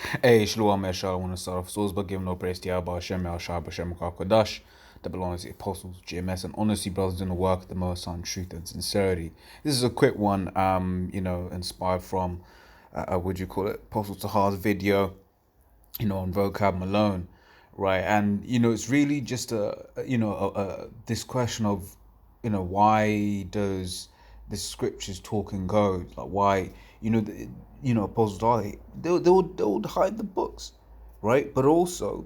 Hey, Shalom Eshah, I want to start off souls by giving no praise to Yahweh Hashem, El Shah, Hashem, Kodash, that belongs to the apostles, GMS, and honestly, brothers, in the work of the Most High, truth and sincerity. This is a quick one, inspired from, would you call it, Apostle Tahar's video, on vocab Malone, right? And, it's really just this question of, why does the scriptures talk in code? Like, why, Apostles are, they would hide the books, right? But also,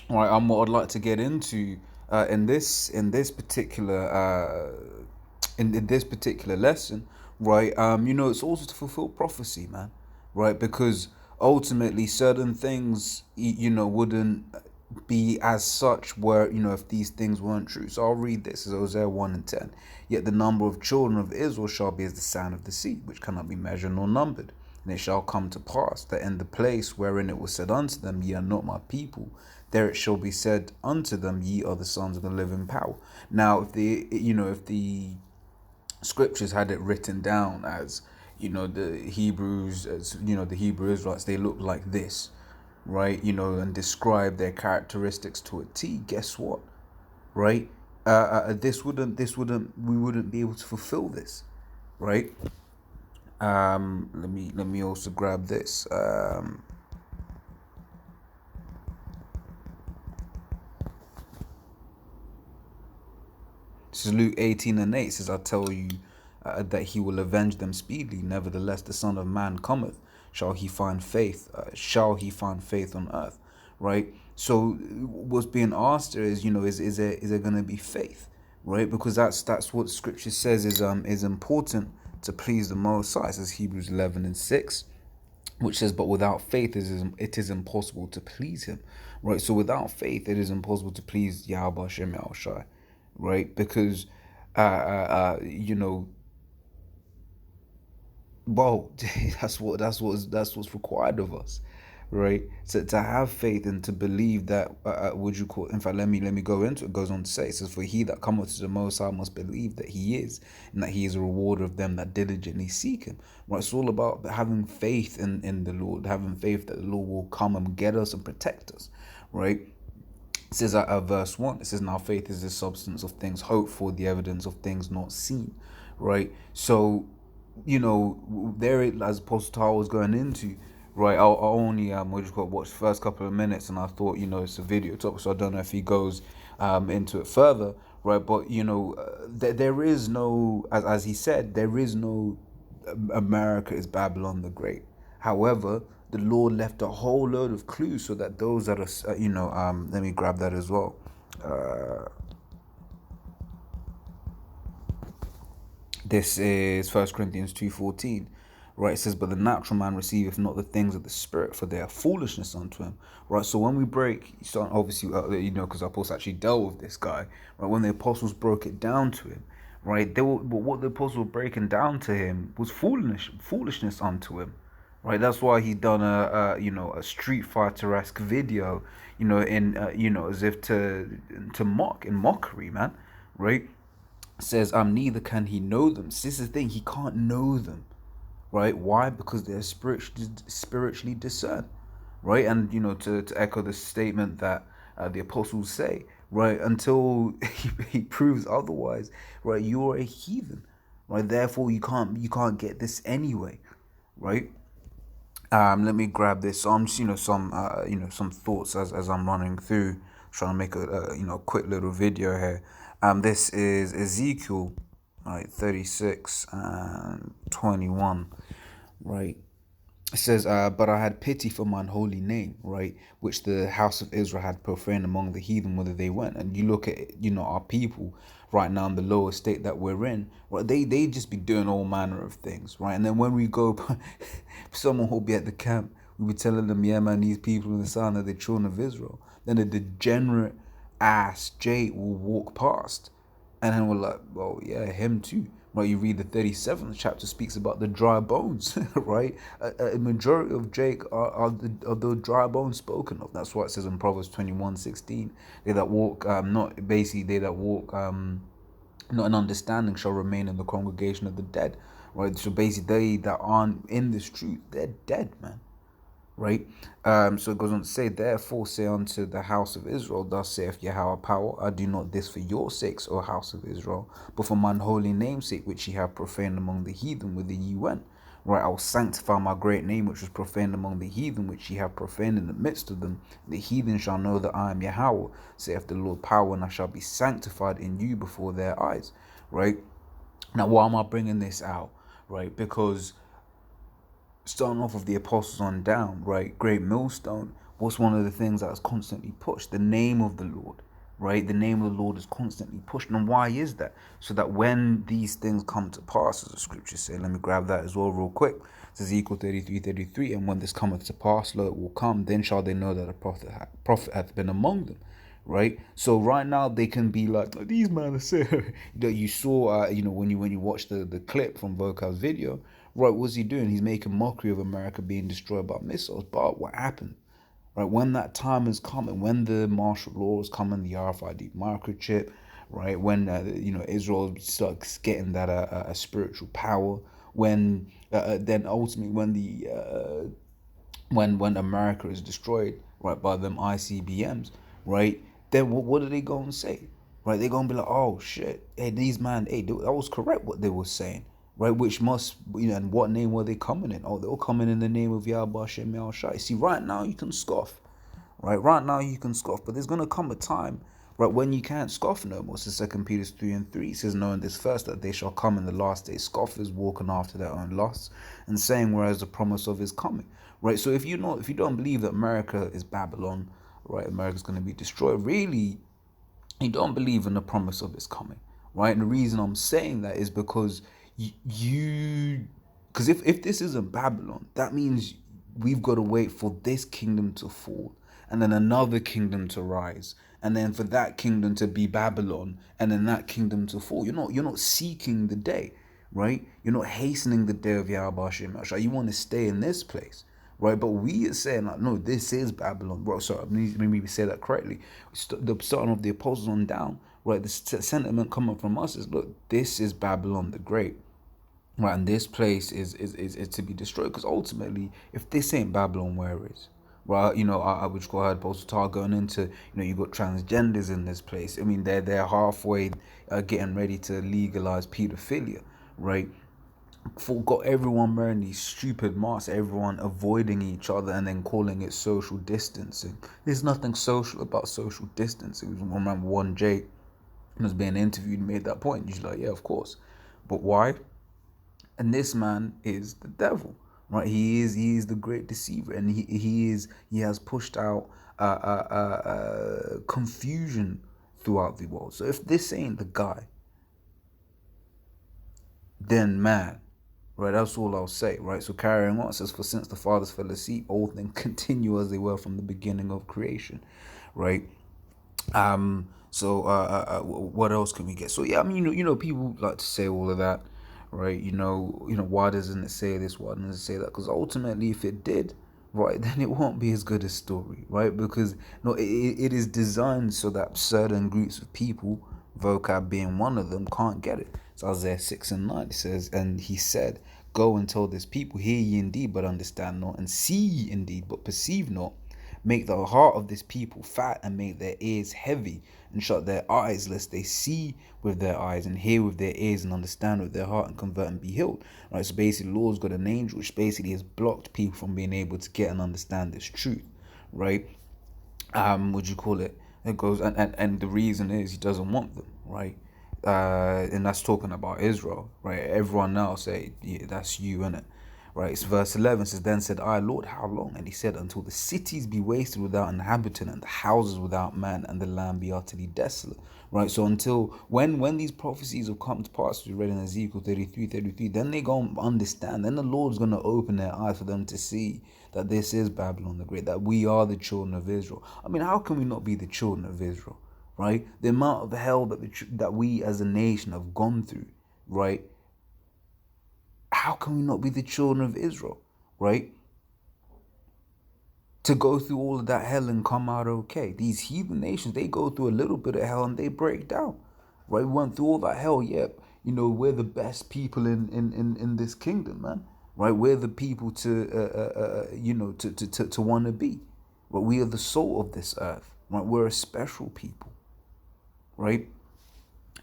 right, what I'd like to get into in this particular in this particular lesson, right? It's also to fulfill prophecy, man, right? Because ultimately, certain things, wouldn't be as such were, if these things weren't true. So I'll read this as Hosea 1:10. Yet the number of children of Israel shall be as the sand of the sea, which cannot be measured nor numbered. And it shall come to pass that in the place wherein it was said unto them, Ye are not my people, there it shall be said unto them, Ye are the sons of the living power. Now, if the scriptures had it written down as, the Hebrews, as the Hebrew Israelites, they look like this, right? And describe their characteristics to a T. Guess what, right? We wouldn't be able to fulfill this, right? Let me also grab this. This is Luke 18:8. It says, I tell you that he will avenge them speedily. Nevertheless, the Son of Man cometh. Shall he find faith? Shall he find faith on earth? Right? So what's being asked there is, is there going to be faith? Right? Because that's what Scripture says is important to please the Most High. It says Hebrews 11:6, which says, but without faith it is impossible to please him, right? So without faith it is impossible to please Yahweh Hashem Shai, right? Because you know well that's what's required of us, right? To have faith and to believe that would you call, in fact, let me go into it. It goes on to say, it says, for he that cometh to the Most High must believe that he is, and that he is a rewarder of them that diligently seek him, right? It's all about having faith in the Lord, having faith that the Lord will come and get us and protect us, right? It says verse 1, it says, now faith is the substance of things hoped for, the evidence of things not seen, right? So there it, as Apostle Tar was going into, right? I only watched the first couple of minutes, and I thought, it's a video topic, so I don't know if he goes into it further, right? But there is no, as he said, there is no America is Babylon the Great. However, the Lord left a whole load of clues so that those that are, let me grab that as well. This is 1 Corinthians 2:14, right? It says, but the natural man receiveth not the things of the spirit, for they are foolishness unto him, right? So when we break, so obviously, because the apostles actually dealt with this guy, right? When the apostles broke it down to him, right? But what the apostles were breaking down to him was foolishness unto him, right? That's why he done a Street Fighter-esque video, as if to mock, in mockery, man, right? Says, neither can he know them. So this is the thing, he can't know them, right? Why? Because they're spiritually discerned, right? And to echo the statement that the apostles say, right? Until he proves otherwise, right? You're a heathen, right? Therefore, you can't get this anyway, right? Let me grab this. So I'm just some thoughts as I'm running through, trying to make a quick little video here. This is Ezekiel, right, 36 and 21, right. It says, but I had pity for mine holy name, right, which the house of Israel had profaned among the heathen, whither they went. And you look at, our people right now in the lower state that we're in, right, they just be doing all manner of things, right? And then when we go, someone will be at the camp, we be telling them, yeah, man, these people in the sun are the children of Israel. Then the degenerate ass Jay will walk past. And then we're like, well, yeah, him too. Right, you read the 37th chapter, speaks about the dry bones, right? A majority of Jake are the dry bones spoken of. That's what it says in Proverbs 21:16. They that walk, they that walk, not in understanding shall remain in the congregation of the dead, right? So basically, they that aren't in this truth, they're dead, man, right? So it goes on to say, therefore say unto the house of Israel, thus saith Yahweh power, I do not this for your sakes, O house of Israel, but for mine holy name's sake, which ye have profaned among the heathen, whither ye went. Right, I will sanctify my great name, which was profaned among the heathen, which ye have profaned in the midst of them. The heathen shall know that I am Yahweh, saith the Lord power, and I shall be sanctified in you before their eyes. Right? Now, why am I bringing this out? Right? Because starting off of the apostles on down, right? Great millstone. What's one of the things that's constantly pushed? The name of the Lord, right? The name of the Lord is constantly pushed. And why is that? So that when these things come to pass, as the scriptures say, let me grab that as well real quick. It says Ezekiel 33:33, and when this cometh to pass, lo, it will come, then shall they know that a prophet hath been among them. Right, so right now they can be like, oh, these men are saying that you saw, when you watch the clip from Vocab's video, right? What's he doing? He's making mockery of America being destroyed by missiles. But what happened? Right, when that time is coming, when the martial law is coming, the RFID microchip, right? When Israel starts getting that a spiritual power, when then ultimately when the when America is destroyed, right, by them ICBMs, right, then what are they going to say? Right, they're going to be like, oh shit, hey, these man, hey, that was correct what they were saying, right, which must, and what name were they coming in? Oh, they were coming in the name of Yahweh Shem Shai. See, right now you can scoff, right now you can scoff, but there's going to come a time, right, when you can't scoff no more. So 2 Peter 3:3 says, knowing this first, that they shall come in the last days scoffers, walking after their own lusts, and saying, whereas the promise of his coming. Right, so if you don't believe that America is Babylon, right, America's going to be destroyed, really, you don't believe in the promise of his coming, right? And the reason I'm saying that is because because if this isn't Babylon, that means we've got to wait for this kingdom to fall, and then another kingdom to rise, and then for that kingdom to be Babylon, and then that kingdom to fall. You're not seeking the day, right? You're not hastening the day of Yahweh Shem. You want to stay in this place, right? But we are saying like, no, this is Babylon, bro. Sorry, let me say that correctly. The starting of the apostles on down, right? The sentiment coming from us is, look, this is Babylon the Great, right? And this place is to be destroyed, because ultimately, if this ain't Babylon, where is? Right, I would call her Apostle Tar going into, you got transgenders in this place. I mean, they're halfway getting ready to legalize pedophilia, right? Got everyone wearing these stupid masks, everyone avoiding each other, and then calling it social distancing. There's nothing social about social distancing. I remember one Jay was being interviewed and made that point. He's like, yeah, of course, but why? And this man is the devil, right? He is the great deceiver, and he has pushed out confusion throughout the world. So if this ain't the guy, then man, right, that's all I'll say, right? So carrying on, it says, for since the fathers fell asleep, all things continue as they were from the beginning of creation, right? What else can we get? So yeah, I mean, people like to say all of that, right? Why doesn't it say this? Why doesn't it say that? Because ultimately, if it did, right, then it won't be as good a story, right? Because no, it is designed so that certain groups of people, vocab being one of them, can't get it. So Isaiah 6:9 says, and he said, go and tell this people, hear ye indeed, but understand not, and see ye indeed, but perceive not. Make the heart of this people fat, and make their ears heavy, and shut their eyes, lest they see with their eyes, and hear with their ears, and understand with their heart, and convert and be healed. Right, so basically, the Lord's got an angel which basically has blocked people from being able to get and understand this truth. Right? Would you call it? It goes, and the reason is he doesn't want them, right? And that's talking about Israel, right? Everyone else, say, yeah, that's you, innit? Right, it's verse 11 says, then said I, Lord, how long? And he said, until the cities be wasted without inhabitant, and the houses without man, and the land be utterly desolate. Right, so until when these prophecies have come to pass, we read in Ezekiel 33:33, then they gonna understand, then the Lord's gonna open their eyes for them to see that this is Babylon the Great, that we are the children of Israel. I mean, how can we not be the children of Israel? Right, the amount of hell that we as a nation have gone through, right? How can we not be the children of Israel, right? To go through all of that hell and come out okay. These heathen nations, they go through a little bit of hell and they break down, right? We went through all that hell, yep. We're the best people in this kingdom, man, right? We're the people to, to want to be. But we are the soul of this earth, right? We're a special people, right?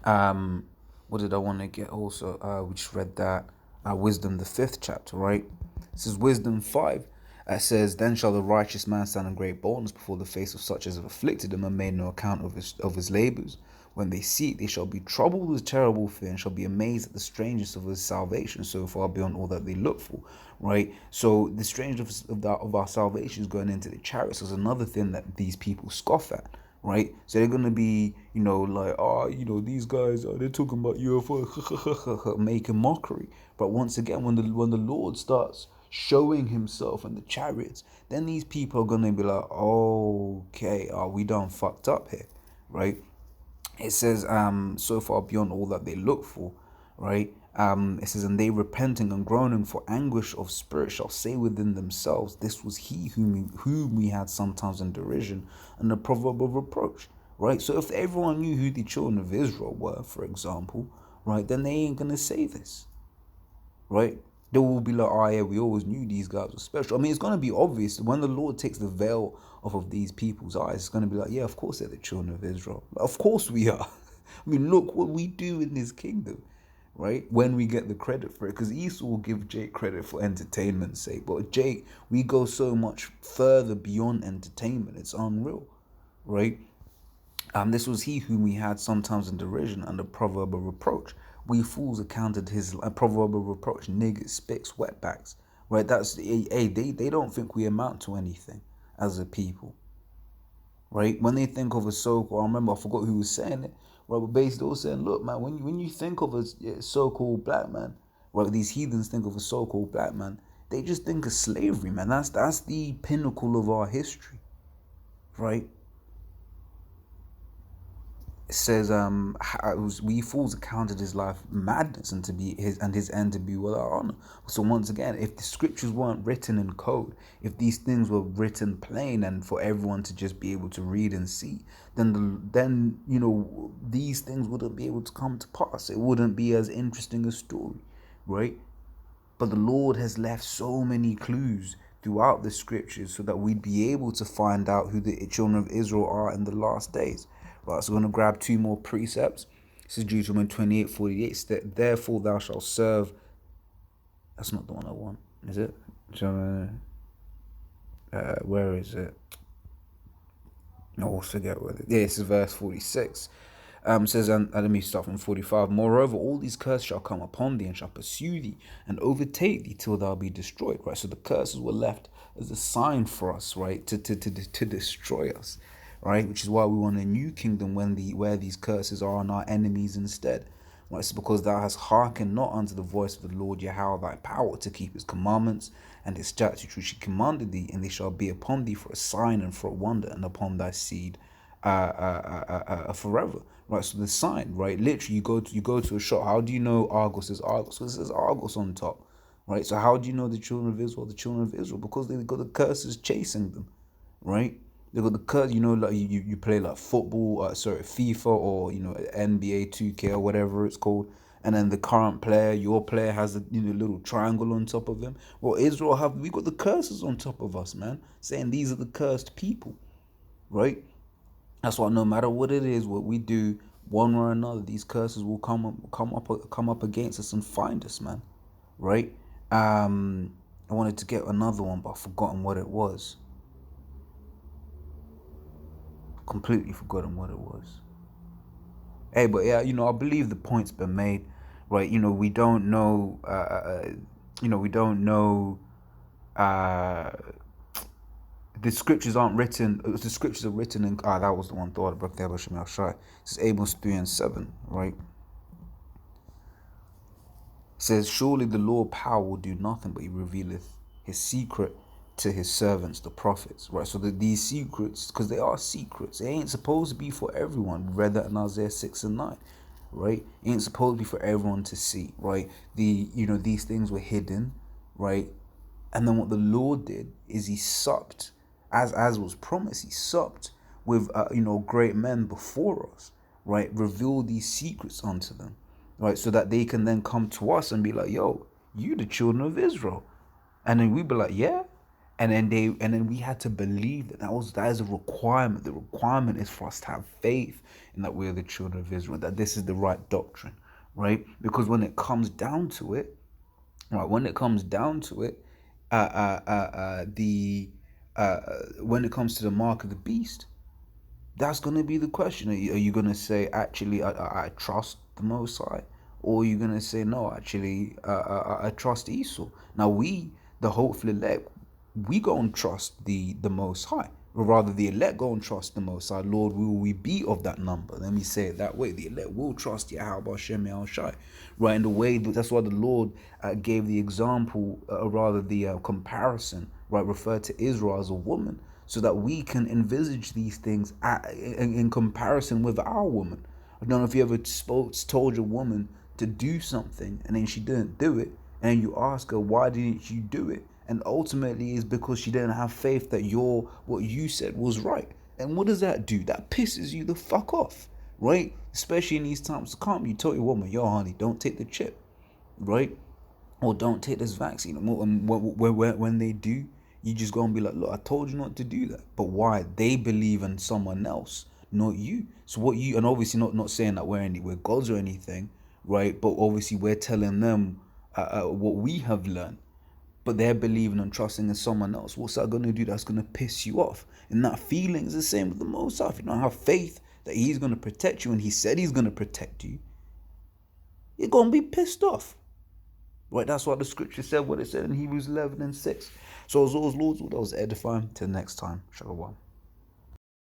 What did I want to get also? We just read that Wisdom, the 5th chapter, right? This is Wisdom 5. It says, "Then shall the righteous man stand in great boldness before the face of such as have afflicted him and made no account of his labors. When they see it, they shall be troubled with terrible fear and shall be amazed at the strangeness of his salvation, so far beyond all that they look for." Right? So the strangeness of our salvation is going into the chariots is another thing that these people scoff at. Right? So they're gonna be, like, oh, these guys, they're talking about UFO, making mockery. But once again, when the Lord starts showing himself in the chariots, then these people are gonna be like, oh, okay, we done fucked up here, right? It says, so far beyond all that they look for, right? It says, "And they repenting and groaning for anguish of spirit shall say within themselves, this was he whom we had sometimes in derision and the proverb of reproach." Right? So if everyone knew who the children of Israel were, for example, right, then they ain't gonna say this, right? They will be like, oh yeah, we always knew these guys were special. I mean, it's gonna be obvious when the Lord takes the veil off of these people's eyes. It's gonna be like, yeah, of course they're the children of Israel. Of course we are. I mean, look what we do in this kingdom, right? When we get the credit for it, because Esau will give Jake credit for entertainment's sake, but Jake, we go so much further beyond entertainment. It's unreal, right? This was he whom we had sometimes in derision and the proverb of reproach. We fools accounted his proverb of reproach, niggas, spicks, wetbacks. Right? That's they don't think we amount to anything as a people. Right? When they think of a so-called, I remember I forgot who was saying it. Right? But basically, they were saying, look, man, when you think of a so-called black man, right? These heathens think of a so-called black man. They just think of slavery, man. That's the pinnacle of our history, right? It says, "We fools accounted his life madness and his end to be without honor." So once again, if the scriptures weren't written in code, if these things were written plain and for everyone to just be able to read and see, then these things wouldn't be able to come to pass. It wouldn't be as interesting a story, right? But the Lord has left so many clues throughout the scriptures so that we'd be able to find out who the children of Israel are in the last days. Right, so we're going to grab two more precepts. This is Deuteronomy 28:48. Therefore thou shalt serve. That's not the one I want, is it? Where is it? No, I forget what it is. Yeah, this is verse 46. Says, and let me start from 45. "Moreover, all these curses shall come upon thee and shall pursue thee and overtake thee till thou be destroyed." Right. So the curses were left as a sign for us, right, to destroy us, right? Which is why we want a new kingdom where these curses are on our enemies instead. Right? It's because thou hast hearkened not unto the voice of the Lord Yahweh thy power to keep his commandments and his statutes which he commanded thee, and they shall be upon thee for a sign and for a wonder, and upon thy seed forever. Right, so the sign, right? Literally, you go to a shop. How do you know Argos is Argos? Because it says Argos on top, right? So how do you know the children of Israel, the children of Israel? Because they got the curses chasing them, right? They got the curse. Like you play like football, FIFA, or NBA 2K or whatever it's called, and then the current player, your player, has a little triangle on top of him. Well, Israel we got the curses on top of us, man, saying these are the cursed people, right? That's why no matter what it is, what we do, one way or another, these curses will come up against us and find us, man. Right? I wanted to get another one, but I've forgotten what it was. Completely forgotten what it was. Hey, but yeah, I believe the point's been made. Right? We don't know. We don't know. The scriptures aren't written. The scriptures are written in. That was the one. Thought about the Shemel Shai. This is Amos 3:7, right? It says, "Surely the Lord power will do nothing, but he revealeth his secret to his servants, the prophets." Right. So these secrets, because they are secrets, they ain't supposed to be for everyone. We read that in Isaiah 6:9. Right. It ain't supposed to be for everyone to see. Right. These things were hidden. Right. And then what the Lord did is he supped, as was promised, he supped with great men before us, right? Reveal these secrets unto them, right? So that they can then come to us and be like, yo, You the children of Israel. And then we'd be like, yeah. And then we had to believe that is a requirement. The requirement is for us to have faith in that we're the children of Israel, that this is the right doctrine, right? Because when it comes down to it, right, when it comes down to it, the when it comes to the mark of the beast, that's going to be the question. Are you going to say, actually, I trust the Most High? Or are you going to say, no, actually, I trust Esau? Now, the hopeful elect, we go and trust the Most High. Or rather, the elect go and trust the Most High. Lord, will we be of that number? Let me say it that way. The elect will trust Yahweh Hashem Shai. Right, in the way, that's why the Lord gave the example, or rather the comparison, right, referred to Israel as a woman, so that we can envisage these things in comparison with our woman. I don't know if you ever told your woman to do something and then she didn't do it, and you ask her, why didn't you do it? And ultimately it's because she didn't have faith that what you said was right. And what does that do? That pisses you the fuck off, right? Especially in these times to come. You tell your woman, yo, honey, don't take the chip, right? Or don't take this vaccine. And when they do, you just go and be like, look, I told you not to do that. But why? They believe in someone else, not you. So what you, and obviously not saying that we're gods or anything, right? But obviously we're telling them what we have learned. But they're believing and trusting in someone else. What's that going to do? That's going to piss you off. And that feeling is the same with the Most High. If you don't have faith that he's going to protect you, and he said he's going to protect you, you're going to be pissed off. Right, that's why the scripture said what it said in Hebrews 11:6. So as always, Lord's, that was edifying. Till next time, Shalom.